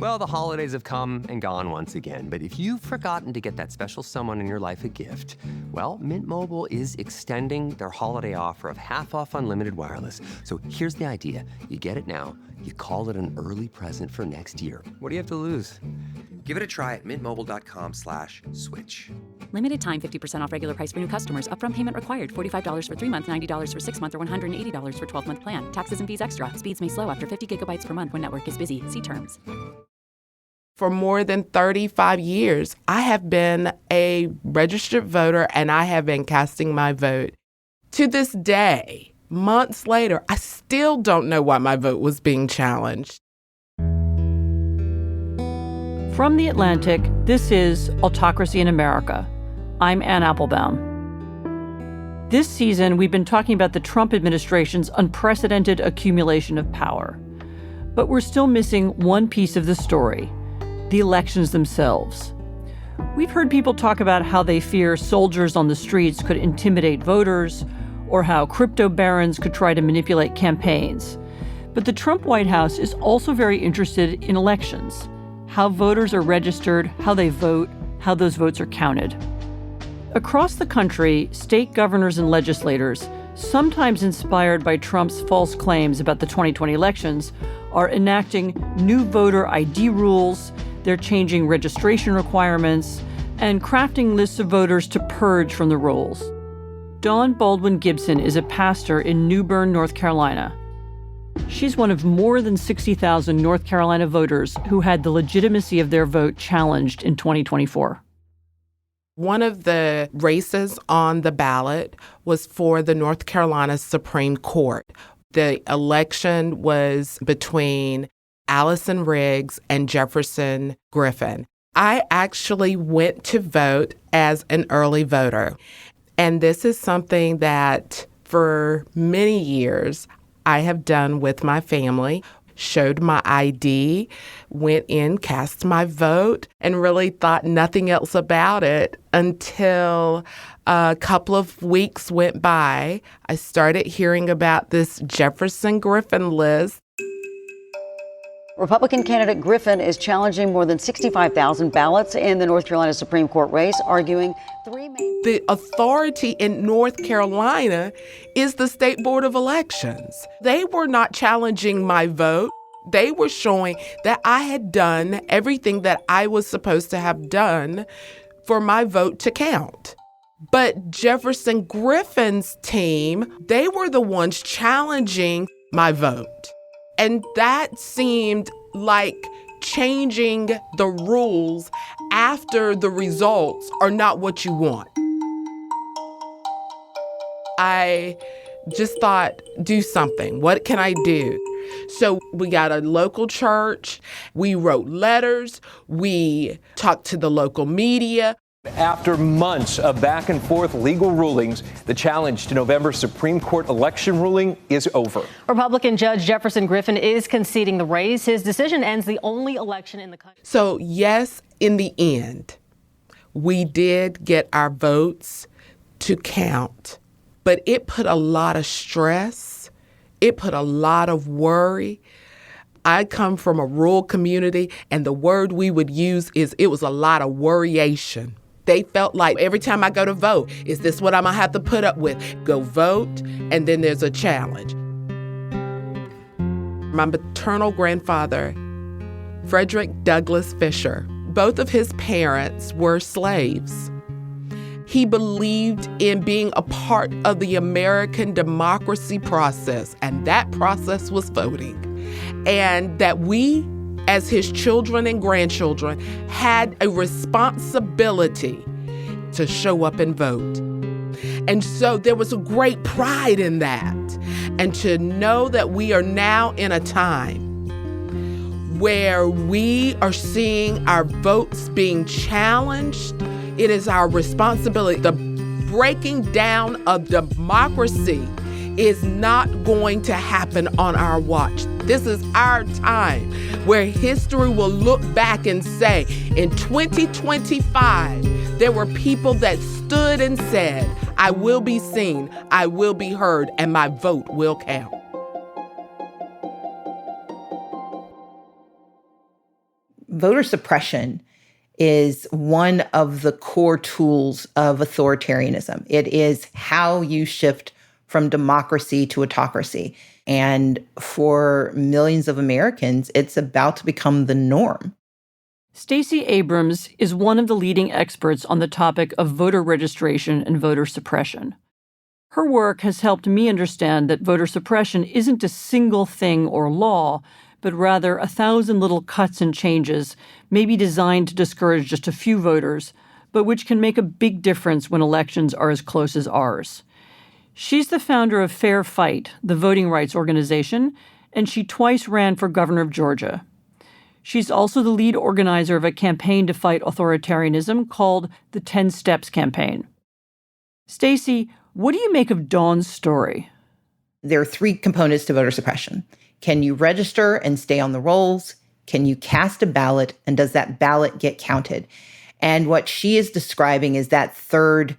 Well, the holidays have come and gone once again, but if you've forgotten to get that special someone in your life a gift, well, Mint Mobile is extending their holiday offer of half off unlimited wireless. So here's the idea. You get it now, you call it an early present for next year. What do you have to lose? Give it a try at mintmobile.com/switch. Limited time 50% off regular price for new customers. Upfront payment required. $45 for 3 months, $90 for 6 months, or $180 for 12-month plan. Taxes and fees extra. Speeds may slow after 50 gigabytes per month when network is busy. See terms. For more than 35 years, I have been a registered voter and I have been casting my vote. To this day, months later, I still don't know why my vote was being challenged. From The Atlantic, this is Autocracy in America. I'm Anne Applebaum. This season, we've been talking about the Trump administration's unprecedented accumulation of power. But we're still missing one piece of the story: the elections themselves. We've heard people talk about how they fear soldiers on the streets could intimidate voters, or how crypto barons could try to manipulate campaigns. But the Trump White House is also very interested in elections: how voters are registered, how they vote, how those votes are counted. Across the country, state governors and legislators, sometimes inspired by Trump's false claims about the 2020 elections, are enacting new voter ID rules. They're changing registration requirements and crafting lists of voters to purge from the rolls. Dawn Baldwin Gibson is a pastor in New Bern, North Carolina. She's one of more than 60,000 North Carolina voters who had the legitimacy of their vote challenged in 2024. One of the races on the ballot was for the North Carolina Supreme Court. The election was between Allison Riggs and Jefferson Griffin. I actually went to vote as an early voter. And this is something that for many years I have done with my family. Showed my ID, went in, cast my vote, and really thought nothing else about it until a couple of weeks went by. I started hearing about this Jefferson Griffin list. Republican candidate Griffin is challenging more than 65,000 ballots in the North Carolina Supreme Court race, arguing the authority in North Carolina is the State Board of Elections. They were not challenging my vote. They were showing that I had done everything that I was supposed to have done for my vote to count. But Jefferson Griffin's team, they were the ones challenging my vote. And that seemed like changing the rules after the results are not what you want. I just thought, do something. What can I do? So we got a local church. We wrote letters. We talked to the local media. After months of back and forth legal rulings, the challenge to November's Supreme Court election ruling is over. Republican Judge Jefferson Griffin is conceding the race. His decision ends the only election in the country. So yes, in the end, we did get our votes to count, but it put a lot of stress. It put a lot of worry. I come from a rural community, and the word we would use is it was a lot of worryation. They felt like every time I go to vote, is this what I'm going to have to put up with? Go vote, and then there's a challenge. My maternal grandfather, Frederick Douglass Fisher, both of his parents were slaves. He believed in being a part of the American democracy process, and that process was voting. And that we, as his children and grandchildren, had a responsibility to show up and vote. And so there was a great pride in that. And to know that we are now in a time where we are seeing our votes being challenged, it is our responsibility. The breaking down of democracy is not going to happen on our watch. This is our time where history will look back and say, in 2025, there were people that stood and said, I will be seen, I will be heard, and my vote will count. voter suppression is one of the core tools of authoritarianism. It is how you shift from democracy to autocracy. And for millions of Americans, it's about to become the norm. Stacey Abrams is one of the leading experts on the topic of voter registration and voter suppression. Her work has helped me understand that voter suppression isn't a single thing or law, but rather 1,000 little cuts and changes, maybe designed to discourage just a few voters, but which can make a big difference when elections are as close as ours. She's the founder of Fair Fight, the voting rights organization, and she twice ran for governor of Georgia. She's also the lead organizer of a campaign to fight authoritarianism called the 10 Steps Campaign. Stacey, what do you make of Dawn's story? There are three components to voter suppression. Can you register and stay on the rolls? Can you cast a ballot? And does that ballot get counted? And what she is describing is that third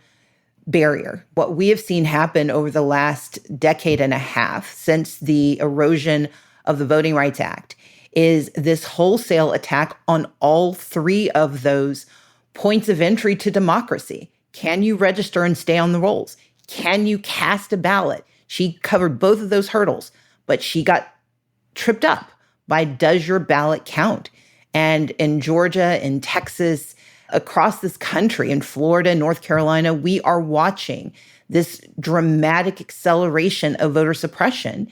barrier. What we have seen happen over the last decade and a half since the erosion of the Voting Rights Act is this wholesale attack on all three of those points of entry to democracy. Can you register and stay on the rolls? Can you cast a ballot? She covered both of those hurdles, but she got tripped up by does your ballot count? And in Georgia, in Texas, across this country, in Florida, North Carolina, we are watching this dramatic acceleration of voter suppression.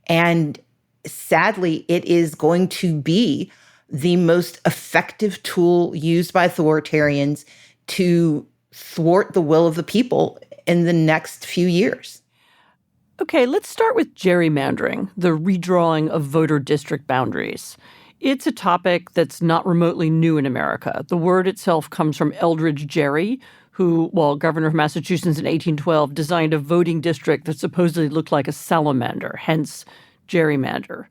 And sadly, it is going to be the most effective tool used by authoritarians to thwart the will of the people in the next few years. Okay, let's start with gerrymandering, the redrawing of voter district boundaries. It's a topic that's not remotely new in America. The word itself comes from Eldridge Gerry, who, while governor of Massachusetts in 1812, designed a voting district that supposedly looked like a salamander, hence gerrymander.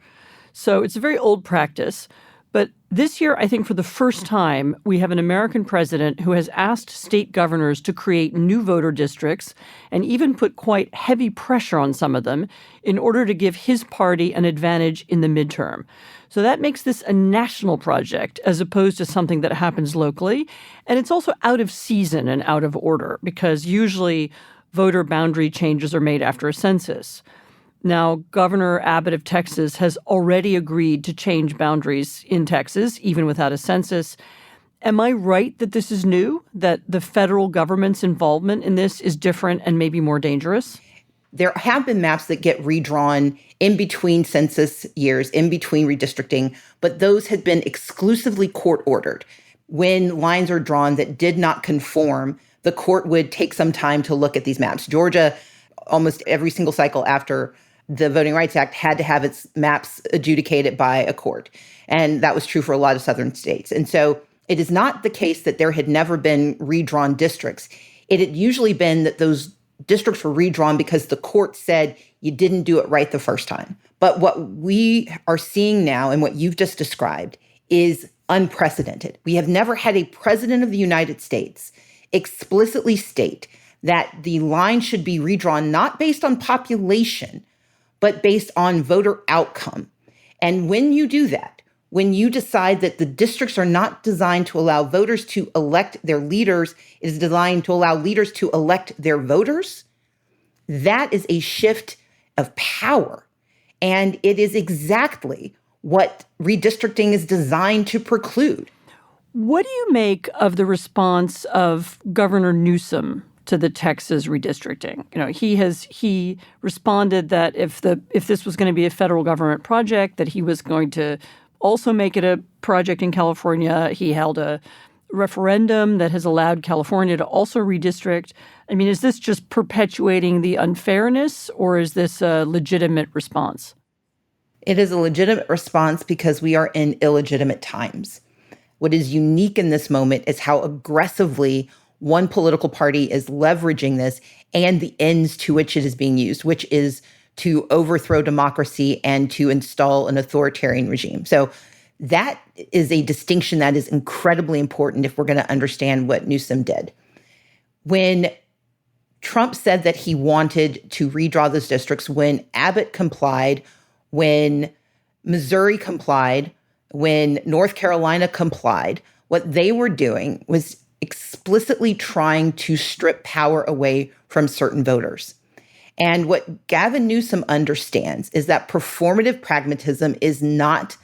So it's a very old practice. But this year, I think for the first time, we have an American president who has asked state governors to create new voter districts and even put quite heavy pressure on some of them in order to give his party an advantage in the midterm. So that makes this a national project as opposed to something that happens locally. And it's also out of season and out of order because usually voter boundary changes are made after a census. Now, Governor Abbott of Texas has already agreed to change boundaries in Texas, even without a census. Am I right that this is new, that the federal government's involvement in this is different and maybe more dangerous? There have been maps that get redrawn in between census years, in between redistricting, but those had been exclusively court-ordered. When lines are drawn that did not conform, the court would take some time to look at these maps. Georgia, almost every single cycle after the Voting Rights Act, had to have its maps adjudicated by a court. And that was true for a lot of southern states. And so it is not the case that there had never been redrawn districts. It had usually been that those districts were redrawn because the court said you didn't do it right the first time. But what we are seeing now and what you've just described is unprecedented. We have never had a president of the United States explicitly state that the line should be redrawn not based on population, but based on voter outcome. And when you do that, when you decide that the districts are not designed to allow voters to elect their leaders, it is designed to allow leaders to elect their voters, that is a shift of power. And it is exactly what redistricting is designed to preclude. What do you make of the response of Governor Newsom to the Texas redistricting? You know, he responded that if this was going to be a federal government project, that he was going to also make it a project in California. He held a referendum that has allowed California to also redistrict. I mean, is this just perpetuating the unfairness, or is this a legitimate response? It is a legitimate response because we are in illegitimate times. What is unique in this moment is how aggressively one political party is leveraging this and the ends to which it is being used, which is to overthrow democracy and to install an authoritarian regime. So that is a distinction that is incredibly important if we're going to understand what Newsom did. When Trump said that he wanted to redraw those districts, when Abbott complied, when Missouri complied, when North Carolina complied, what they were doing was explicitly trying to strip power away from certain voters. And what Gavin Newsom understands is that performative pragmatism is not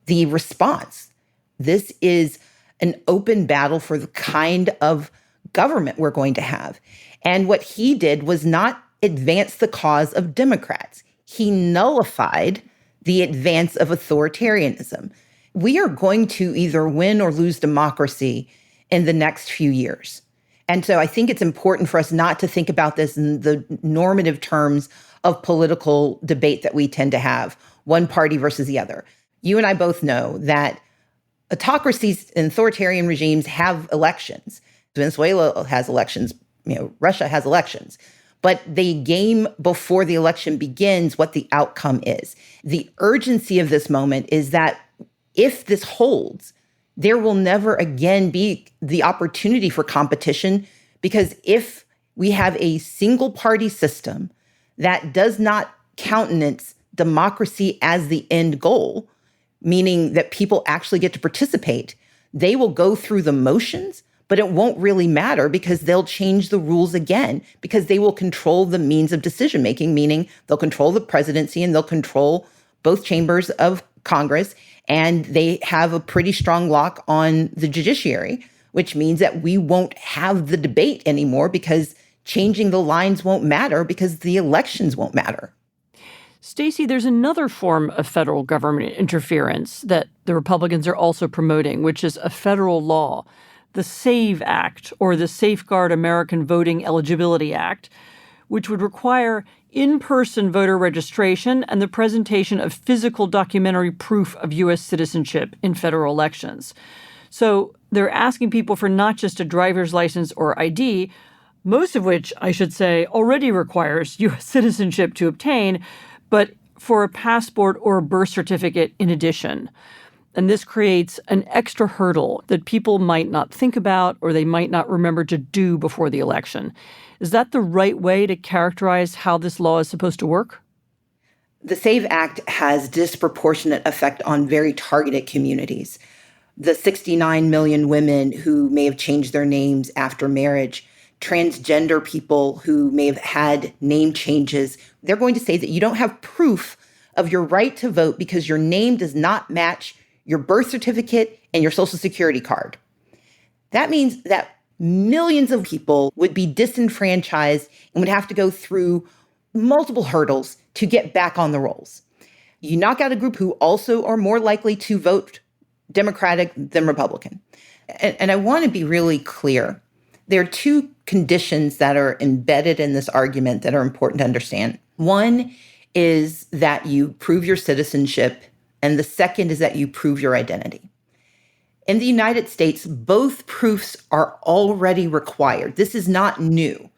the response. This is an open battle for the kind of government we're going to have. And what he did was not advance the cause of Democrats. He nullified the advance of authoritarianism. We are going to either win or lose democracy in the next few years. And so I think it's important for us not to think about this in the normative terms of political debate that we tend to have, one party versus the other. You and I both know that autocracies and authoritarian regimes have elections. Venezuela has elections, Russia has elections. But they game before the election begins what the outcome is. The urgency of this moment is that if this holds, there will never again be the opportunity for competition, because if we have a single party system that does not countenance democracy as the end goal, meaning that people actually get to participate, they will go through the motions, but it won't really matter because they'll change the rules again because they will control the means of decision making, meaning they'll control the presidency and they'll control both chambers of Congress. And they have a pretty strong lock on the judiciary, which means that we won't have the debate anymore because changing the lines won't matter because the elections won't matter. Stacey, there's another form of federal government interference that the Republicans are also promoting, which is a federal law, the SAVE Act, or the Safeguard American Voting Eligibility Act, which would require in-person voter registration and the presentation of physical documentary proof of U.S. citizenship in federal elections. So they're asking people for not just a driver's license or ID, most of which, I should say, already requires U.S. citizenship to obtain, but for a passport or a birth certificate in addition. And this creates an extra hurdle that people might not think about or they might not remember to do before the election. Is that the right way to characterize how this law is supposed to work? The SAVE Act has disproportionate effect on very targeted communities. The 69 million women who may have changed their names after marriage, transgender people who may have had name changes, they're going to say that you don't have proof of your right to vote because your name does not match your birth certificate and your Social Security card. That means that millions of people would be disenfranchised and would have to go through multiple hurdles to get back on the rolls. You knock out a group who also are more likely to vote Democratic than Republican. And I want to be really clear. There are two conditions that are embedded in this argument that are important to understand. One is that you prove your citizenship, and the second is that you prove your identity. In the United States, both proofs are already required. This is not new.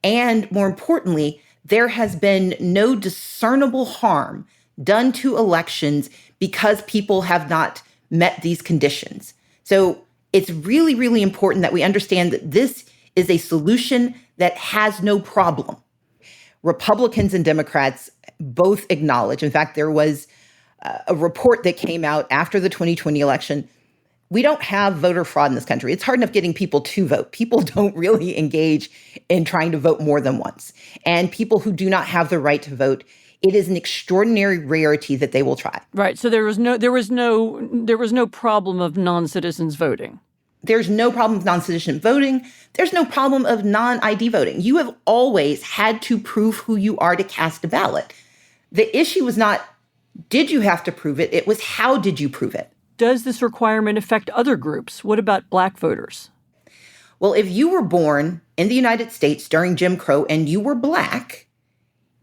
And more importantly, there has been no discernible harm done to elections because people have not met these conditions. So it's really, really important that we understand that this is a solution that has no problem. Republicans and Democrats both acknowledge. In fact, there was a report that came out after the 2020 election. We don't have voter fraud in this country. It's hard enough getting people to vote. People don't really engage in trying to vote more than once. And people who do not have the right to vote, it is an extraordinary rarity that they will try. Right. So there was no problem of non-citizens voting. There's no problem with non-citizen voting. There's no problem of non-ID voting. You have always had to prove who you are to cast a ballot. The issue was not, did you have to prove it? It was, how did you prove it? Does this requirement affect other groups? What about Black voters? Well, if you were born in the United States during Jim Crow and you were Black,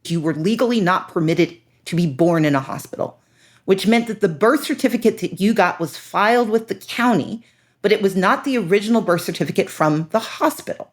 you were legally not permitted to be born in a hospital, which meant that the birth certificate that you got was filed with the county, but it was not the original birth certificate from the hospital.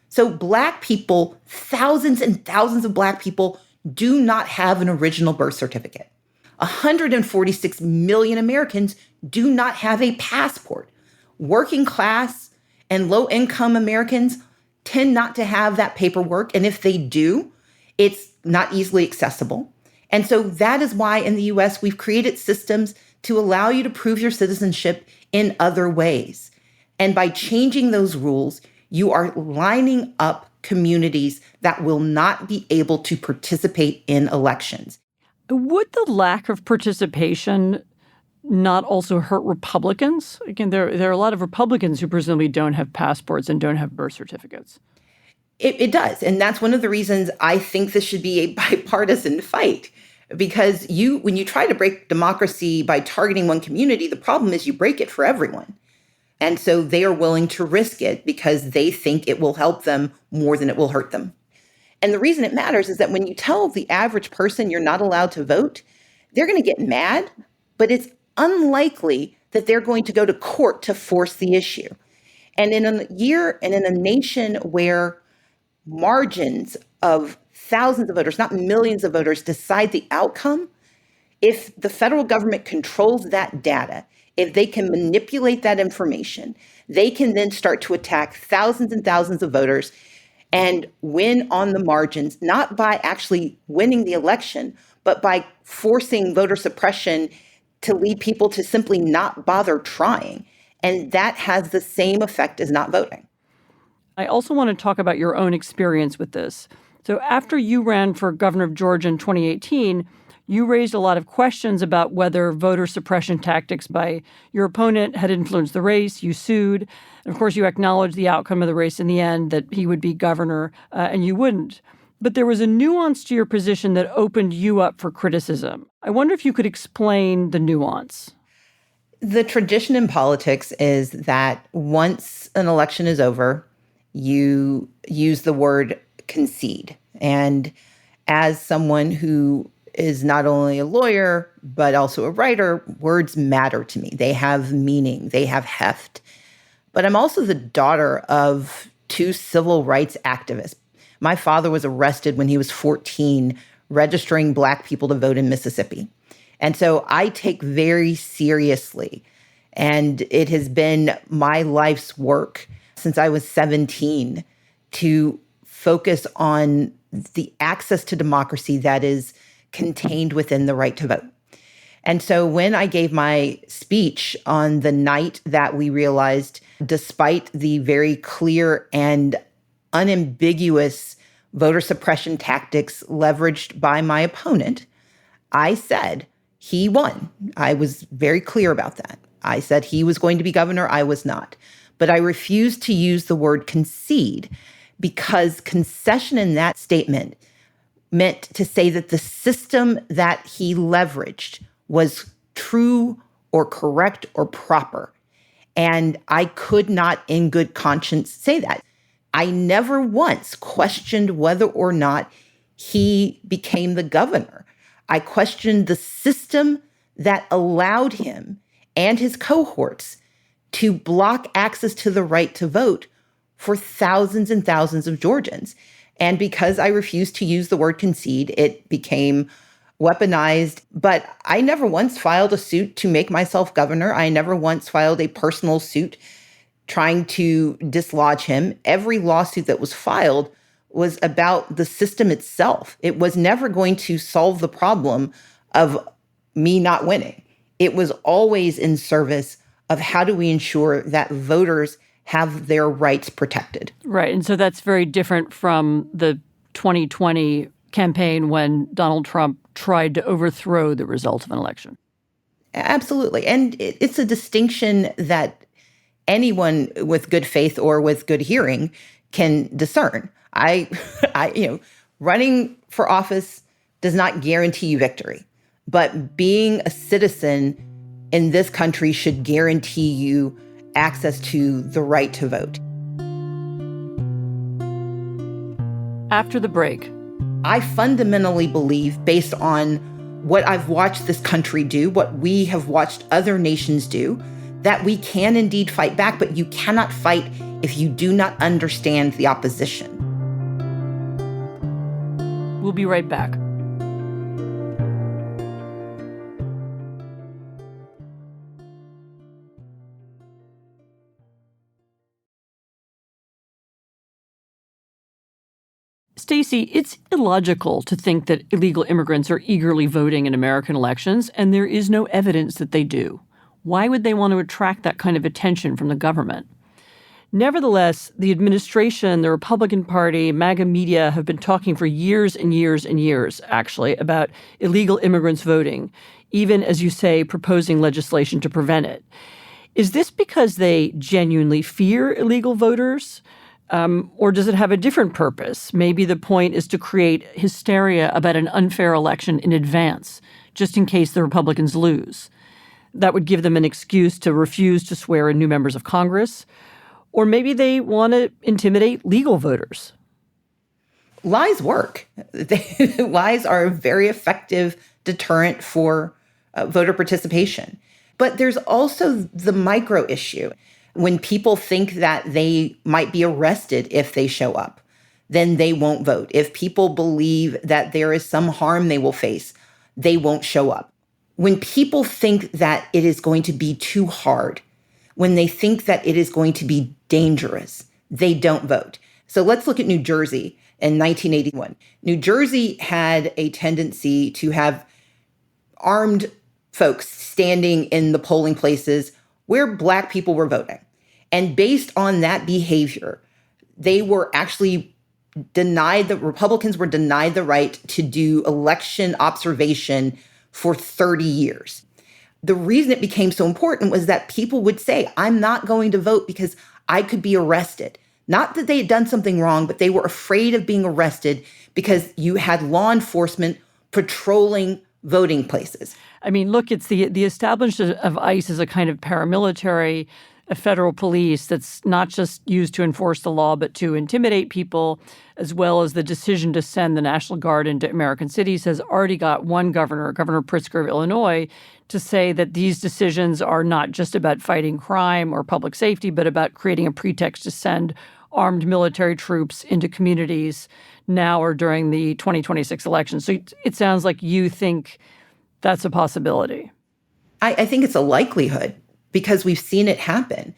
So Black people, thousands and thousands of Black people, do not have an original birth certificate. 146 million Americans do not have a passport. Working class and low-income Americans tend not to have that paperwork. And if they do, it's not easily accessible. And so that is why in the US, we've created systems to allow you to prove your citizenship in other ways. And by changing those rules, you are lining up communities that will not be able to participate in elections. Would the lack of participation not also hurt Republicans? Again, there are a lot of Republicans who presumably don't have passports and don't have birth certificates. It does. And that's one of the reasons I think this should be a bipartisan fight. Because when you try to break democracy by targeting one community, the problem is you break it for everyone. And so they are willing to risk it because they think it will help them more than it will hurt them. And the reason it matters is that when you tell the average person you're not allowed to vote, they're going to get mad, but it's unlikely that they're going to go to court to force the issue. And in a year and in a nation where margins of thousands of voters, not millions of voters, decide the outcome, if the federal government controls that data, if they can manipulate that information, they can then start to attack thousands and thousands of voters and win on the margins, not by actually winning the election, but by forcing voter suppression to lead people to simply not bother trying. And that has the same effect as not voting. I also want to talk about your own experience with this. So after you ran for governor of Georgia in 2018, you raised a lot of questions about whether voter suppression tactics by your opponent had influenced the race. You sued. And of course, you acknowledged the outcome of the race in the end, that he would be governor, and you wouldn't. But there was a nuance to your position that opened you up for criticism. I wonder if you could explain the nuance. The tradition in politics is that once an election is over, you use the word concede. And as someone who is not only a lawyer, but also a writer, words matter to me. They have meaning, they have heft. But I'm also the daughter of two civil rights activists. My father was arrested when he was 14, registering Black people to vote in Mississippi. And so I take very seriously, and it has been my life's work since I was 17 to focus on the access to democracy that is contained within the right to vote. And so when I gave my speech on the night that we realized, despite the very clear and unambiguous voter suppression tactics leveraged by my opponent, I said he won. I was very clear about that. I said he was going to be governor. I was not. But I refused to use the word concede because concession in that statement meant to say that the system that he leveraged was true or correct or proper. And I could not in good conscience say that. I never once questioned whether or not he became the governor. I questioned the system that allowed him and his cohorts to block access to the right to vote for thousands and thousands of Georgians. And because I refused to use the word concede, it became weaponized. But I never once filed a suit to make myself governor. I never once filed a personal suit trying to dislodge him. Every lawsuit that was filed was about the system itself. It was never going to solve the problem of me not winning. It was always in service of how do we ensure that voters have their rights protected. Right. And so that's very different from the 2020 campaign when Donald Trump tried to overthrow the result of an election. Absolutely. And it's a distinction that anyone with good faith or with good hearing can discern. Running for office does not guarantee you victory, but being a citizen in this country should guarantee you access to the right to vote. After the break, I fundamentally believe, based on what I've watched this country do, what we have watched other nations do, that we can indeed fight back, but you cannot fight if you do not understand the opposition. We'll be right back. Stacey, it's illogical to think that illegal immigrants are eagerly voting in American elections, and there is no evidence that they do. Why would they want to attract that kind of attention from the government? Nevertheless, the administration, the Republican Party, MAGA media have been talking for years and years and years, actually, about illegal immigrants voting, even, as you say, proposing legislation to prevent it. Is this because they genuinely fear illegal voters? Or does it have a different purpose? Maybe the point is to create hysteria about an unfair election in advance, just in case the Republicans lose. That would give them an excuse to refuse to swear in new members of Congress. Or maybe they want to intimidate legal voters. Lies work. Lies are a very effective deterrent for voter participation. But there's also the micro issue. When people think that they might be arrested if they show up, then they won't vote. If people believe that there is some harm they will face, they won't show up. When people think that it is going to be too hard, when they think that it is going to be dangerous, they don't vote. So let's look at New Jersey in 1981. New Jersey had a tendency to have armed folks standing in the polling places where Black people were voting. And based on that behavior, they were actually denied, the Republicans were denied the right to do election observation for 30 years. The reason it became so important was that people would say, I'm not going to vote because I could be arrested. Not that they had done something wrong, but they were afraid of being arrested because you had law enforcement patrolling voting places. I mean, look, it's the establishment of ICE as a kind of paramilitary, a federal police that's not just used to enforce the law, but to intimidate people, as well as the decision to send the National Guard into American cities has already got one governor, Governor Pritzker of Illinois, to say that these decisions are not just about fighting crime or public safety, but about creating a pretext to send armed military troops into communities now or during the 2026 election. So it sounds like you think that's a possibility. I think it's a likelihood, because we've seen it happen.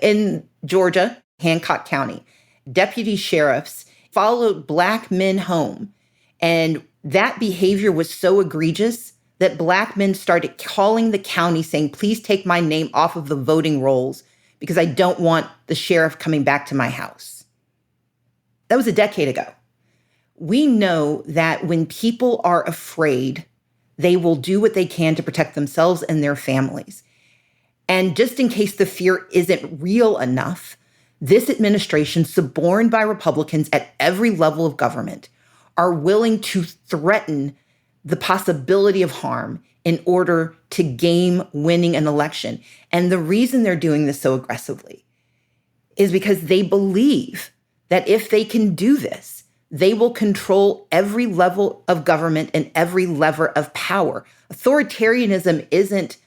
In Georgia, Hancock County, deputy sheriffs followed Black men home. And that behavior was so egregious that Black men started calling the county saying, please take my name off of the voting rolls because I don't want the sheriff coming back to my house. That was a decade ago. We know that when people are afraid, they will do what they can to protect themselves and their families. And just in case the fear isn't real enough, this administration, suborned by Republicans at every level of government, are willing to threaten the possibility of harm in order to game winning an election. And the reason they're doing this so aggressively is because they believe that if they can do this, they will control every level of government and every lever of power. Authoritarianism isn't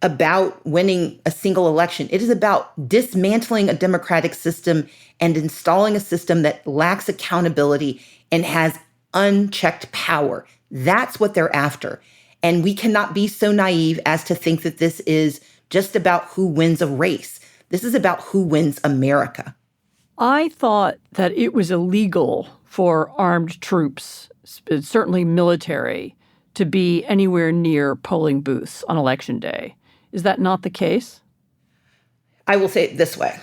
about winning a single election. It is about dismantling a democratic system and installing a system that lacks accountability and has unchecked power. That's what they're after. And we cannot be so naive as to think that this is just about who wins a race. This is about who wins America. I thought that it was illegal for armed troops, certainly military, to be anywhere near polling booths on Election Day. Is that not the case? I will say it this way.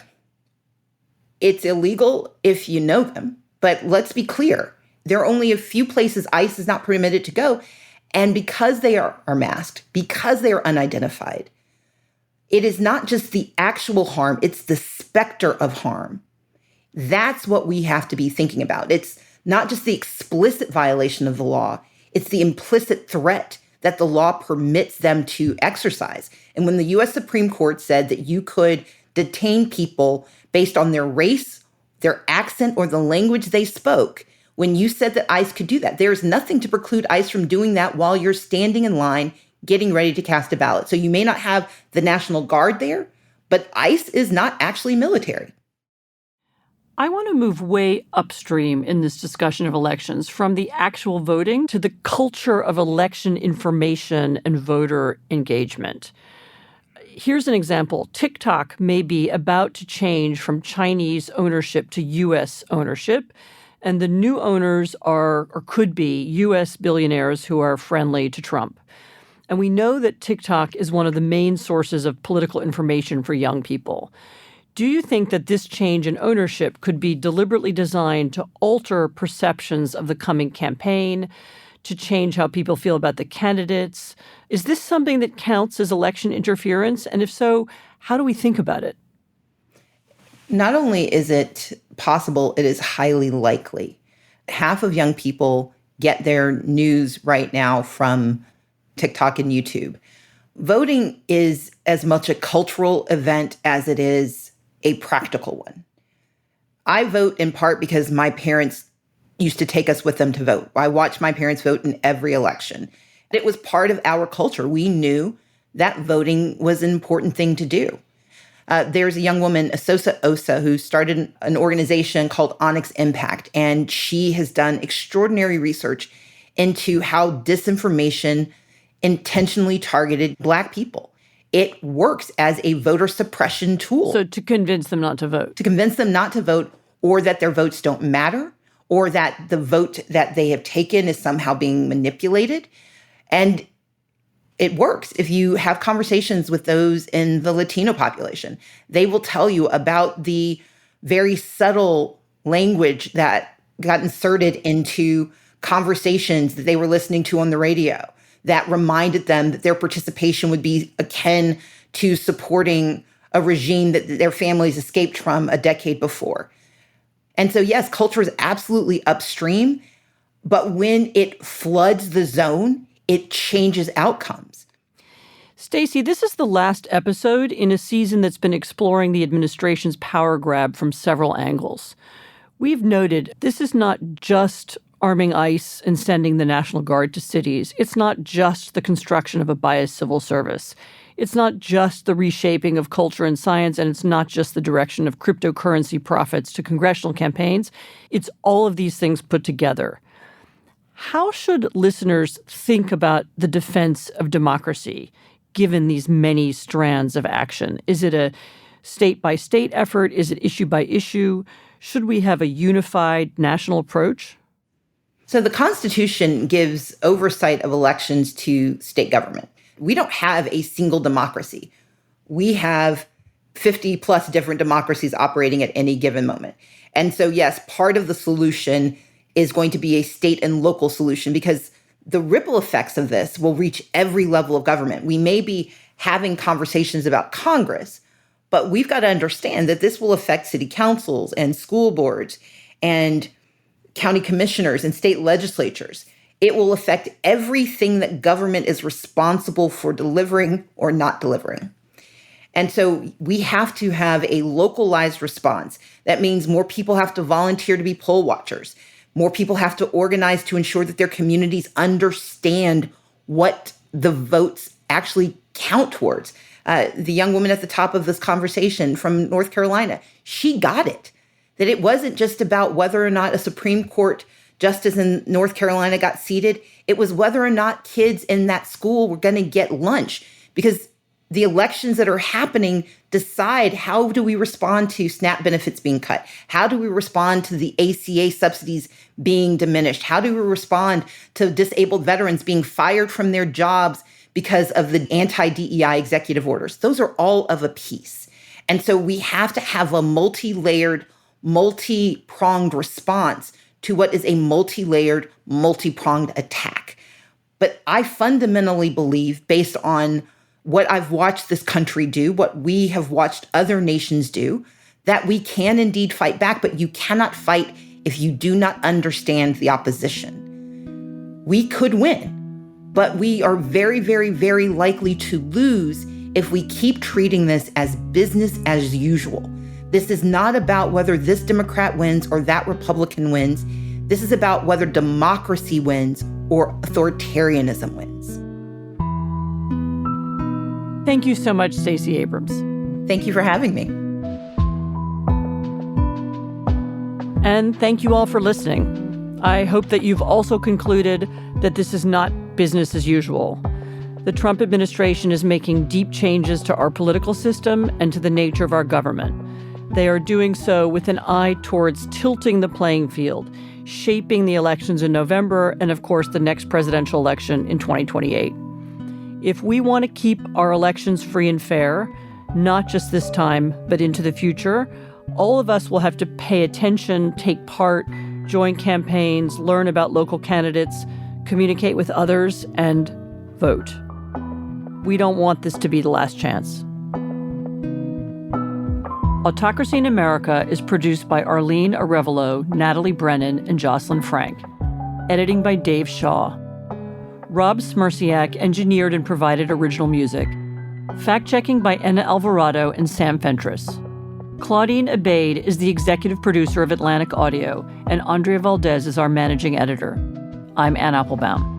It's illegal if you know them, but let's be clear. There are only a few places ICE is not permitted to go. And because they are masked, because they are unidentified, it is not just the actual harm, it's the specter of harm. That's what we have to be thinking about. It's not just the explicit violation of the law, it's the implicit threat that the law permits them to exercise. And when the U.S. Supreme Court said that you could detain people based on their race, their accent, or the language they spoke, when you said that ICE could do that, there's nothing to preclude ICE from doing that while you're standing in line getting ready to cast a ballot. So you may not have the National Guard there, but ICE is not actually military. I want to move way upstream in this discussion of elections from the actual voting to the culture of election information and voter engagement. Here's an example. TikTok may be about to change from Chinese ownership to U.S. ownership. and the new owners are, or could be, U.S. billionaires who are friendly to Trump. And we know that TikTok is one of the main sources of political information for young people. Do you think that this change in ownership could be deliberately designed to alter perceptions of the coming campaign, to change how people feel about the candidates? Is this something that counts as election interference? And if so, how do we think about it? Not only is it possible, it is highly likely. Half of young people get their news right now from TikTok and YouTube. Voting is as much a cultural event as it is a practical one. I vote in part because my parents used to take us with them to vote. I watched my parents vote in every election. It was part of our culture. We knew that voting was an important thing to do. There's a young woman, Asosa Osa, who started an organization called Onyx Impact, and she has done extraordinary research into how disinformation intentionally targeted Black people. It works as a voter suppression tool. So to convince them not to vote. To convince them not to vote, or that their votes don't matter, or that the vote that they have taken is somehow being manipulated. And it works. If you have conversations with those in the Latino population, they will tell you about the very subtle language that got inserted into conversations that they were listening to on the radio that reminded them that their participation would be akin to supporting a regime that their families escaped from a decade before. And so, yes, culture is absolutely upstream, but when it floods the zone, it changes outcomes. Stacey, this is the last episode in a season that's been exploring the administration's power grab from several angles. We've noted this is not just arming ICE and sending the National Guard to cities. It's not just the construction of a biased civil service. It's not just the reshaping of culture and science, and it's not just the direction of cryptocurrency profits to congressional campaigns. It's all of these things put together. How should listeners think about the defense of democracy, given these many strands of action? Is it a state-by-state effort? Is it issue by issue? Should we have a unified national approach? So the Constitution gives oversight of elections to state government. We don't have a single democracy. We have 50 plus different democracies operating at any given moment. And so, yes, part of the solution is going to be a state and local solution, because the ripple effects of this will reach every level of government. We may be having conversations about Congress, but we've got to understand that this will affect city councils and school boards and county commissioners and state legislatures. It will affect everything that government is responsible for delivering or not delivering. And so we have to have a localized response. That means more people have to volunteer to be poll watchers. More people have to organize to ensure that their communities understand what the votes actually count towards. The young woman at the top of this conversation from North Carolina, she got it. That it wasn't just about whether or not a Supreme Court justice in North Carolina got seated. It was whether or not kids in that school were going to get lunch, because the elections that are happening decide how do we respond to SNAP benefits being cut? How do we respond to the ACA subsidies being diminished? How do we respond to disabled veterans being fired from their jobs because of the anti-DEI executive orders? Those are all of a piece. And so we have to have a multi-layered, multi-pronged response to what is a multi-layered, multi-pronged attack. But I fundamentally believe, based on what I've watched this country do, what we have watched other nations do, that we can indeed fight back, but you cannot fight if you do not understand the opposition. We could win, but we are very, very, very likely to lose if we keep treating this as business as usual. This is not about whether this Democrat wins or that Republican wins. This is about whether democracy wins or authoritarianism wins. Thank you so much, Stacey Abrams. Thank you for having me. And thank you all for listening. I hope that you've also concluded that this is not business as usual. The Trump administration is making deep changes to our political system and to the nature of our government. They are doing so with an eye towards tilting the playing field, shaping the elections in November and, of course, the next presidential election in 2028. If we want to keep our elections free and fair, not just this time, but into the future, all of us will have to pay attention, take part, join campaigns, learn about local candidates, communicate with others, and vote. We don't want this to be the last chance. Autocracy in America is produced by Arlene Arevalo, Natalie Brennan, and Jocelyn Frank. Editing by Dave Shaw. Rob Smirciak engineered and provided original music. Fact-checking by Enna Alvarado and Sam Fentress. Claudine Abaid is the executive producer of Atlantic Audio, and Andrea Valdez is our managing editor. I'm Anne Applebaum.